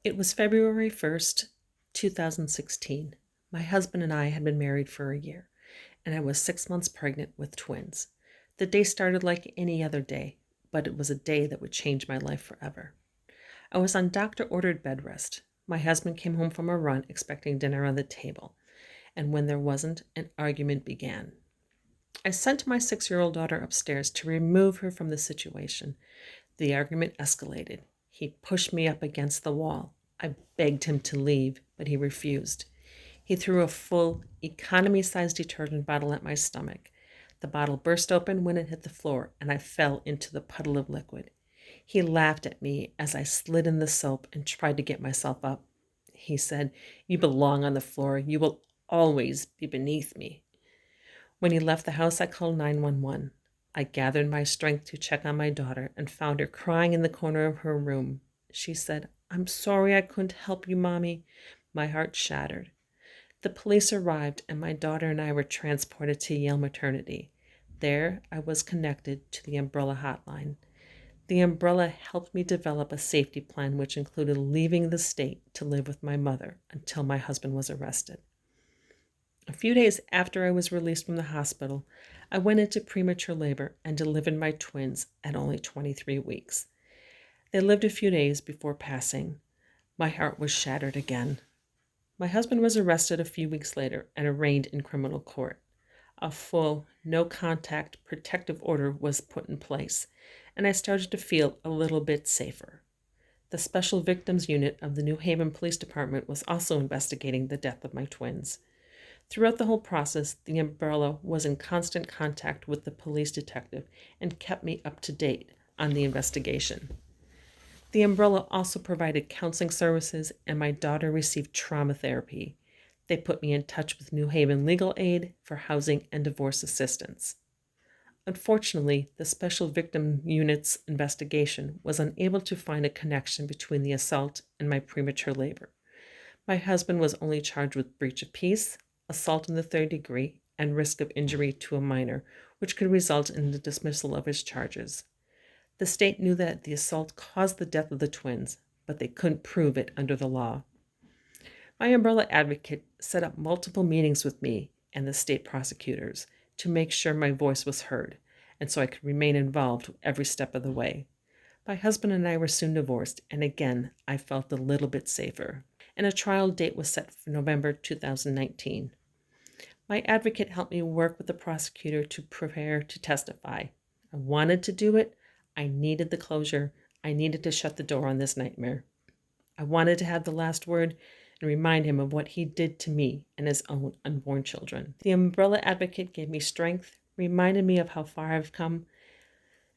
It was February 1st, 2016. My husband and I had been married for a year, and I was 6 months pregnant with twins. The day started like any other day, but it was a day that would change my life forever. I was on doctor-ordered bed rest. My husband came home from a run expecting dinner on the table, and when there wasn't, an argument began. I sent my 6-year-old daughter upstairs to remove her from the situation. The argument escalated. He pushed me up against the wall. I begged him to leave, but he refused. He threw a full, economy-sized detergent bottle at my stomach. The bottle burst open when it hit the floor, and I fell into the puddle of liquid. He laughed at me as I slid in the soap and tried to get myself up. He said, "You belong on the floor. You will always be beneath me." When he left the house, I called 911. I gathered my strength to check on my daughter and found her crying in the corner of her room. She said, "I'm sorry I couldn't help you, Mommy." My heart shattered. The police arrived, and my daughter and I were transported to Yale Maternity. There, I was connected to the Umbrella Hotline. The Umbrella helped me develop a safety plan, which included leaving the state to live with my mother until my husband was arrested. A few days after I was released from the hospital, I went into premature labor and delivered my twins at only 23 weeks. They lived a few days before passing. My heart was shattered again. My husband was arrested a few weeks later and arraigned in criminal court. A full, no-contact protective order was put in place, and I started to feel a little bit safer. The Special Victims Unit of the New Haven Police Department was also investigating the death of my twins. Throughout the whole process, the Umbrella was in constant contact with the police detective and kept me up to date on the investigation. The Umbrella also provided counseling services, and my daughter received trauma therapy. They put me in touch with New Haven Legal Aid for housing and divorce assistance. Unfortunately, the Special Victim Unit's investigation was unable to find a connection between the assault and my premature labor. My husband was only charged with breach of peace, assault in the third degree, and risk of injury to a minor, which could result in the dismissal of his charges. The state knew that the assault caused the death of the twins, but they couldn't prove it under the law. My umbrella advocate set up multiple meetings with me and the state prosecutors to make sure my voice was heard, and so I could remain involved every step of the way. My husband and I were soon divorced, and again, I felt a little bit safer. And a trial date was set for November 2019. My advocate helped me work with the prosecutor to prepare to testify. I wanted to do it. I needed the closure. I needed to shut the door on this nightmare. I wanted to have the last word and remind him of what he did to me and his own unborn children. The umbrella advocate gave me strength, reminded me of how far I've come,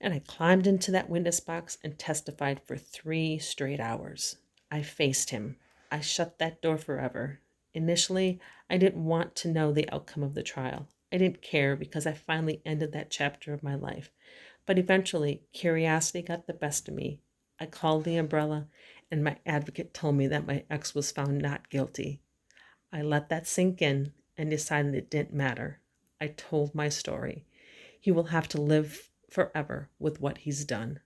and I climbed into that witness box and testified for 3 straight hours. I faced him. I shut that door forever. Initially, I didn't want to know the outcome of the trial. I didn't care because I finally ended that chapter of my life. But eventually, curiosity got the best of me. I called the umbrella, and my advocate told me that my ex was found not guilty. I let that sink in and decided it didn't matter. I told my story. He will have to live forever with what he's done.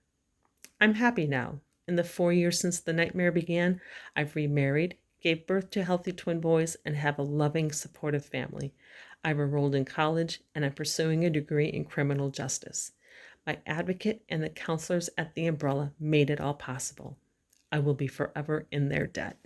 I'm happy now. In the 4 years since the nightmare began, I've remarried, gave birth to healthy twin boys, and have a loving, supportive family. I've enrolled in college, and I'm pursuing a degree in criminal justice. My advocate and the counselors at the Umbrella made it all possible. I will be forever in their debt.